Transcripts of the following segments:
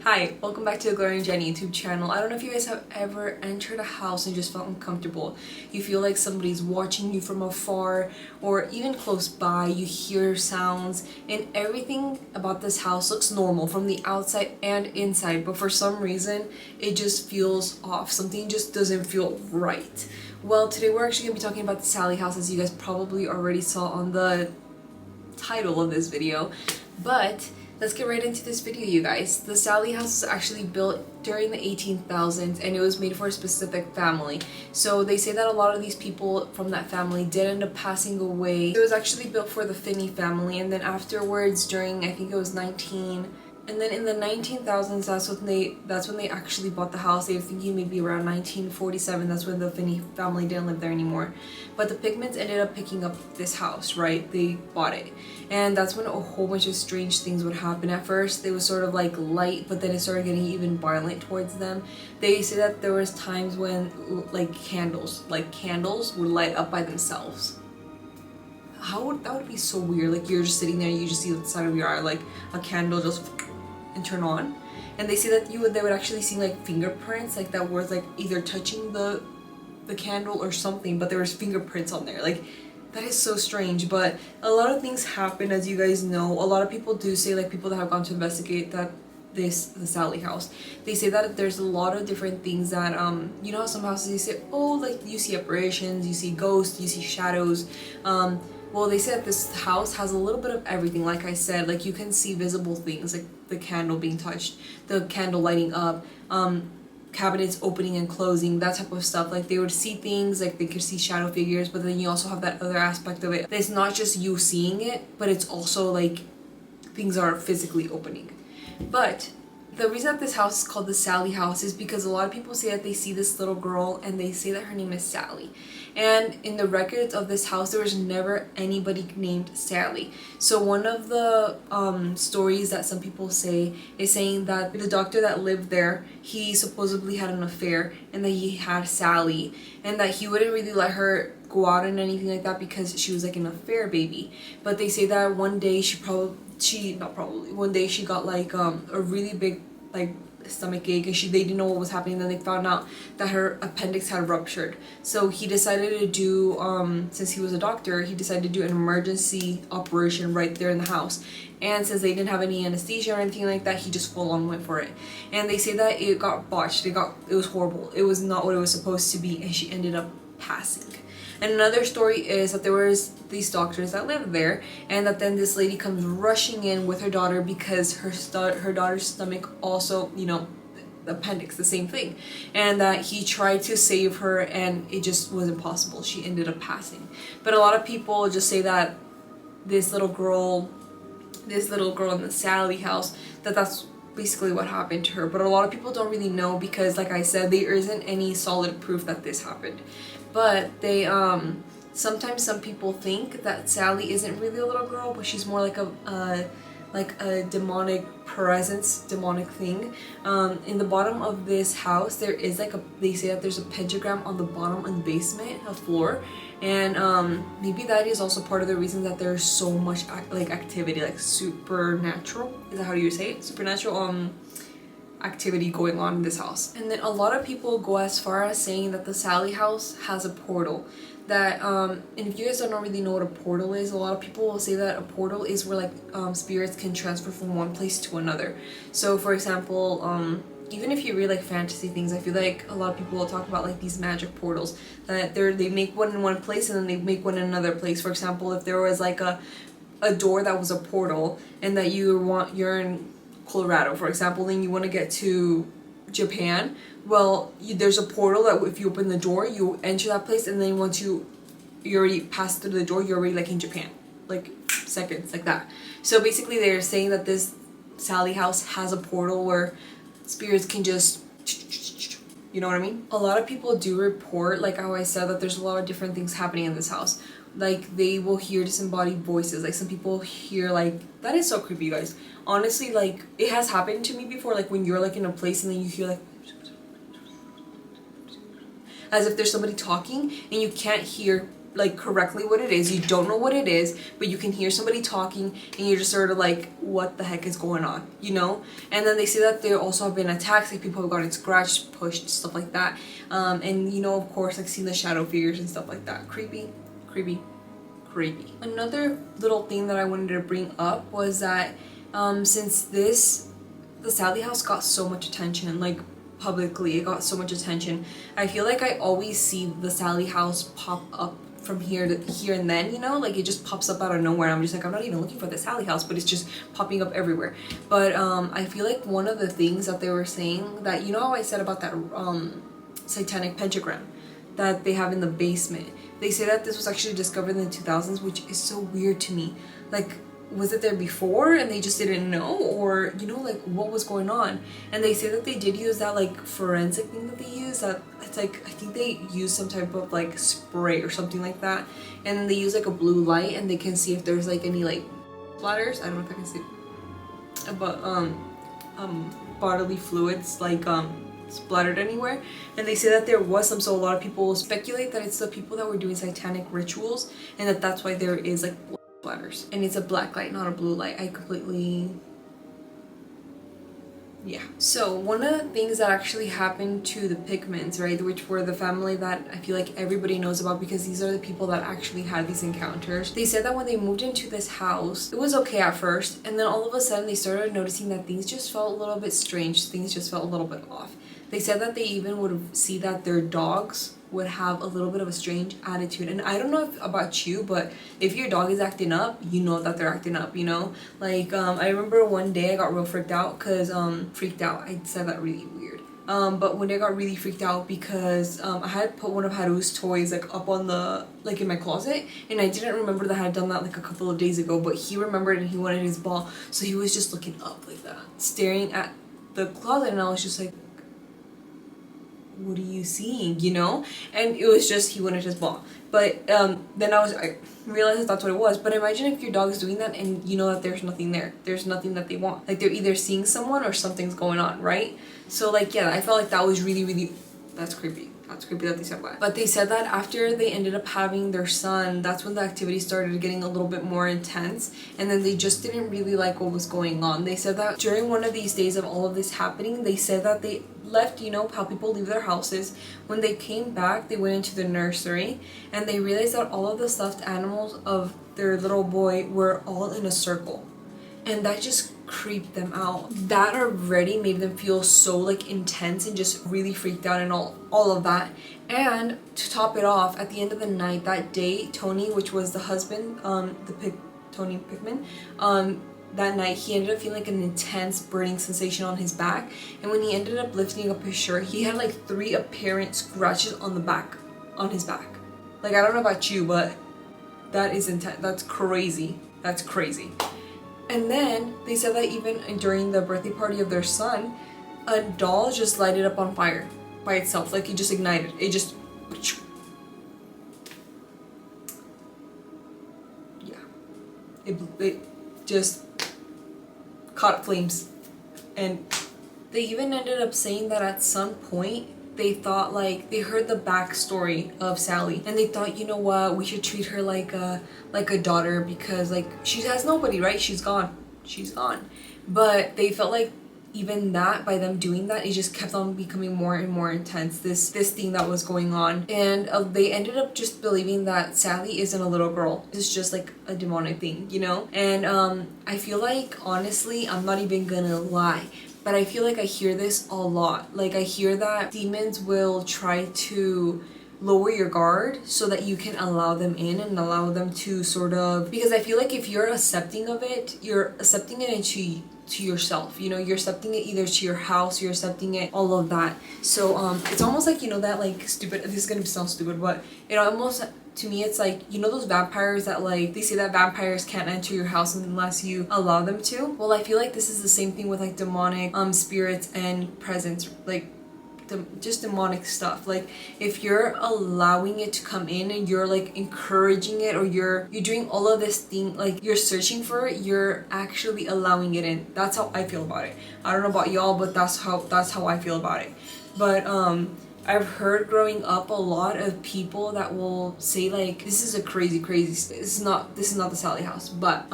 Hi, welcome back to the GloriaAndJan YouTube channel. I don't know if you guys have ever entered a house and just felt uncomfortable. You feel like somebody's watching you from afar or even close by. You hear sounds and everything about this house looks normal from the outside and inside, but for some reason it just feels off. Something just doesn't feel right. Well, today we're actually going to be talking about the Sallie House, as you guys probably already saw on the title of this video, but let's get right into this video, you guys. The Sallie House was actually built during the 18,000s and it was made for a specific family. So they say that a lot of these people from that family did end up passing away. It was actually built for the Finney family, and then afterwards during, I think it was in the 19,000s, that's when they actually bought the house. They were thinking maybe around 1947, that's when the Finney family didn't live there anymore. But the Pigments ended up picking up this house, right? They bought it. And that's when a whole bunch of strange things would happen. At first, it was sort of like light, but then it started getting even violent towards them. They say that there was times when candles would light up by themselves. That would be so weird. Like, you're just sitting there, you just see the side of your eye, like a candle just and turn on. And they say that they would actually see like fingerprints, like that was like either touching the candle or something, but there was fingerprints on there. Like, that is so strange. But a lot of things happen, as you guys know. A lot of people do say, like people that have gone to investigate the Sallie House, they say that there's a lot of different things that you know how some houses you say, oh, like you see apparitions, you see ghosts, you see shadows. Well, they say that this house has a little bit of everything. Like I said, like you can see visible things, like the candle being touched, the candle lighting up, cabinets opening and closing, that type of stuff. Like they would see things, like they could see shadow figures, but then you also have that other aspect of it. It's not just you seeing it, but it's also like things are physically opening. But the reason that this house is called the Sallie House is because a lot of people say that they see this little girl and they say that her name is Sallie. And in the records of this house, there was never anybody named Sallie. So one of the stories that some people say is saying that the doctor that lived there, he supposedly had an affair and that he had Sallie, and that he wouldn't really let her go out and anything like that because she was like an affair baby. But they say that one day one day she got like a really big like stomach ache, and they didn't know what was happening. Then they found out that her appendix had ruptured. So he decided to do since he was a doctor, he decided to do an emergency operation right there in the house. And since they didn't have any anesthesia or anything like that, he just full on went for it. And they say that it got botched. It was horrible. It was not what it was supposed to be, and she ended up passing. And another story is that there was these doctors that lived there, and that then this lady comes rushing in with her daughter because her daughter's stomach also, you know, the appendix, the same thing, and that he tried to save her and it just was impossible. She ended up passing. But a lot of people just say that this little girl in the Sallie House, that's basically what happened to her. But a lot of people don't really know because, like I said, there isn't any solid proof that this happened. But they sometimes some people think that Sallie isn't really a little girl, but she's more like a demonic presence, demonic thing. In the bottom of this house, there is they say that there's a pentagram on the bottom in the basement, a floor, and maybe that is also part of the reason that there's so much activity, like supernatural. Is that how you say it? Supernatural activity going on in this house. And then a lot of people go as far as saying that the Sallie House has a portal. That and if you guys don't really know what a portal is, a lot of people will say that a portal is where spirits can transfer from one place to another. So for example, even if you read like fantasy things, I feel like a lot of people will talk about like these magic portals, that they make one in one place and then they make one in another place. For example, if there was like a door that was a portal, and that you're in Colorado, for example, then you want to get to Japan, well, there's a portal that if you open the door, you enter that place, and then once you already passed through the door, you're already like in Japan, like seconds, like that. So basically they're saying that this Sallie House has a portal where spirits can just, you know what I mean? A lot of people do report, like how I said, that there's a lot of different things happening in this house. Like they will hear disembodied voices. Like some people hear that is so creepy, you guys. Honestly, like it has happened to me before, like when you're like in a place and then you hear like as if there's somebody talking and you can't hear like correctly what it is. You don't know what it is, but you can hear somebody talking and you're just sort of like, what the heck is going on, you know? And then they say that there also have been attacks, like people have gotten scratched, pushed, stuff like that. And you know, of course, like seeing the shadow figures and stuff like that. Creepy, creepy, creepy. Another little thing that I wanted to bring up was that since the Sallie House got so much attention, like publicly it got so much attention, I feel like I always see the Sallie House pop up from here to here and then, you know, like it just pops up out of nowhere. I'm just like, I'm not even looking for the Sallie House, but it's just popping up everywhere. But I feel like one of the things that they were saying, that, you know how I said about that satanic pentagram that they have in the basement, they say that this was actually discovered in the 2000s, which is so weird to me. Like, was it there before and they just didn't know, or you know, like what was going on? And they say that they did use that like forensic thing that they use, that it's like, I think they use some type of like spray or something like that, and then they use like a blue light and they can see if there's like any like splatters, I don't know if I can see, but bodily fluids like splattered anywhere. And they say that there was some, so a lot of people speculate that it's the people that were doing satanic rituals, and that that's why there is like splatters. And it's a black light, not a blue light. I completely, yeah. So one of the things that actually happened to the Pickmans, right, which were the family that I feel like everybody knows about because these are the people that actually had these encounters. They said that when they moved into this house, it was okay at first, and then all of a sudden they started noticing that things just felt a little bit strange, things just felt a little bit off. They said that they even would see that their dogs would have a little bit of a strange attitude. And I don't know about you, but if your dog is acting up, you know that they're acting up, you know? Like, I remember one day I got real freaked out because, I said that really weird. But one day I got really freaked out because I had put one of Haru's toys like up on the, like in my closet, and I didn't remember that I had done that like a couple of days ago, but he remembered and he wanted his ball. So he was just looking up like that, staring at the closet, and I was just like, what are you seeing, you know? And it was just, he wanted his ball. But then I realized that that's what it was. But imagine if your dog is doing that and you know that there's nothing there, there's nothing that they want, like they're either seeing someone or something's going on, right? So like, yeah, I felt like that was really, that's creepy. That's creepy that they said that. But they said that after they ended up having their son, that's when the activity started getting a little bit more intense, and then they just didn't really like what was going on. They said that during one of these days of all of this happening, they said that they left, you know how people leave their houses. When they came back, they went into the nursery and they realized that all of the stuffed animals of their little boy were all in a circle, and that just creeped them out. That already made them feel so like intense and just really freaked out and all of that. And to top it off, at the end of the night that day, Tony, which was the husband, Tony Pickman, that night he ended up feeling like an intense burning sensation on his back, and when he ended up lifting up his shirt, he had like 3 apparent scratches on the back, on his back. Like, I don't know about you, but that is intense. That's crazy. That's crazy. And then they said that even during the birthday party of their son, a doll just lighted up on fire by itself. Like, it just ignited. It just, yeah, it just caught flames. And they even ended up saying that at some point they thought, like, they heard the backstory of Sallie, and they thought, you know what, we should treat her like a daughter, because like she has nobody, right? She's gone. But they felt like even that, by them doing that, it just kept on becoming more and more intense, this thing that was going on. And they ended up just believing that Sallie isn't a little girl, it's just like a demonic thing, you know? And I feel like, honestly, I'm not even gonna lie, but I feel like I hear this a lot. Like, I hear that demons will try to lower your guard so that you can allow them in and allow them to sort of, because I feel like if you're accepting of it, you're accepting it into to yourself, you know, you're accepting it either to your house, you're accepting it, all of that. So it's almost like, you know, that like stupid, this is gonna sound stupid, but it almost, to me, it's like, you know, those vampires that, like, they say that vampires can't enter your house unless you allow them to. Well, I feel like this is the same thing with like demonic spirits and presence, like just demonic stuff. Like, if you're allowing it to come in and you're like encouraging it, or you're doing all of this thing, like you're searching for it, you're actually allowing it in. That's how I feel about it. I don't know about y'all, but that's how I feel about it. But I've heard growing up a lot of people that will say like, this is a crazy this is not the Sallie House, but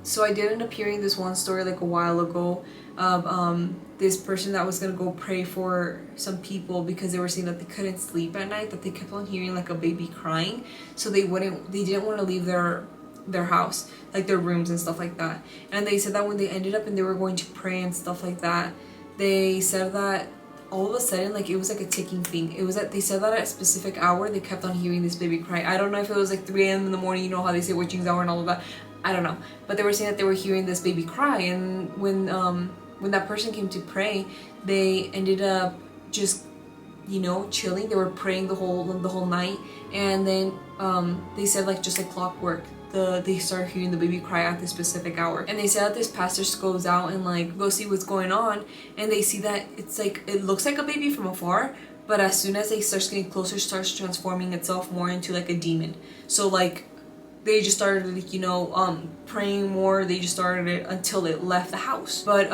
so I did end up hearing this one story like a while ago of this person that was gonna go pray for some people because they were saying that they couldn't sleep at night, that they kept on hearing like a baby crying, so they didn't want to leave their house, like their rooms and stuff like that. And they said that when they ended up and they were going to pray and stuff like that, they said that all of a sudden, like, it was like a ticking thing. It was that they said that at a specific hour they kept on hearing this baby cry. I don't know if it was like 3 a.m. in the morning, you know how they say witching hour and all of that, I don't know, but they were saying that they were hearing this baby cry. And when that person came to pray, they ended up just, you know, chilling. They were praying the whole night, and then they said like just like clockwork, they started hearing the baby cry at this specific hour. And they said that this pastor goes out and like go see what's going on, and they see that it's like, it looks like a baby from afar, but as soon as they start getting closer, starts transforming itself more into like a demon. So like they just started like, you know, praying more. They just started it until it left the house. But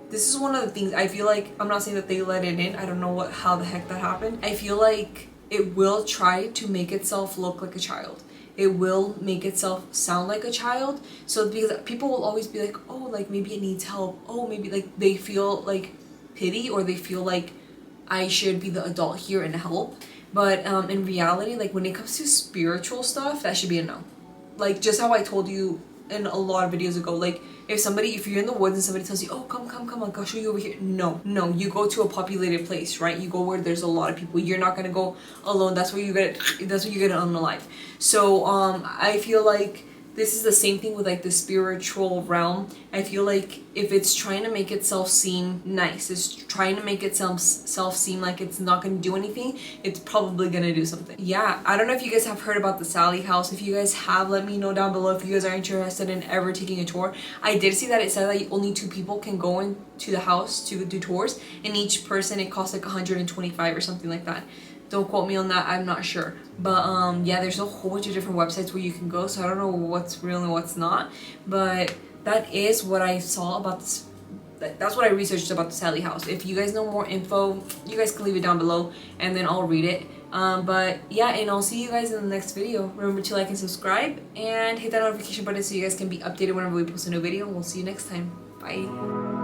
this is one of the things I feel like, I'm not saying that they let it in, I don't know how the heck that happened. I feel like it will try to make itself look like a child. It will make itself sound like a child. So because people will always be like, oh, like maybe it needs help. Oh, maybe like they feel like pity, or they feel like I should be the adult here and help. But in reality, like when it comes to spiritual stuff, that should be a no. Like just how I told you in a lot of videos ago, like if you're in the woods and somebody tells you, oh, come, like I'll show you over here. No, you go to a populated place, right? You go where there's a lot of people. You're not gonna go alone. That's where you get unalive. So I feel like this is the same thing with like the spiritual realm. I feel like if it's trying to make itself seem nice, it's trying to make itself seem like it's not going to do anything, it's probably going to do something. Yeah, I don't know if you guys have heard about the Sallie House. If you guys have, let me know down below if you guys are interested in ever taking a tour. I did see that it said that only 2 people can go into the house to do tours, and each person it costs like 125 or something like that. Don't quote me on that, I'm not sure. But yeah, there's a whole bunch of different websites where you can go, so I don't know what's real and what's not. But that is what I saw about this. That's what I researched about the Sallie House. If you guys know more info, you guys can leave it down below and then I'll read it. But yeah, and I'll see you guys in the next video. Remember to like and subscribe and hit that notification button so you guys can be updated whenever we post a new video. And we'll see you next time. Bye.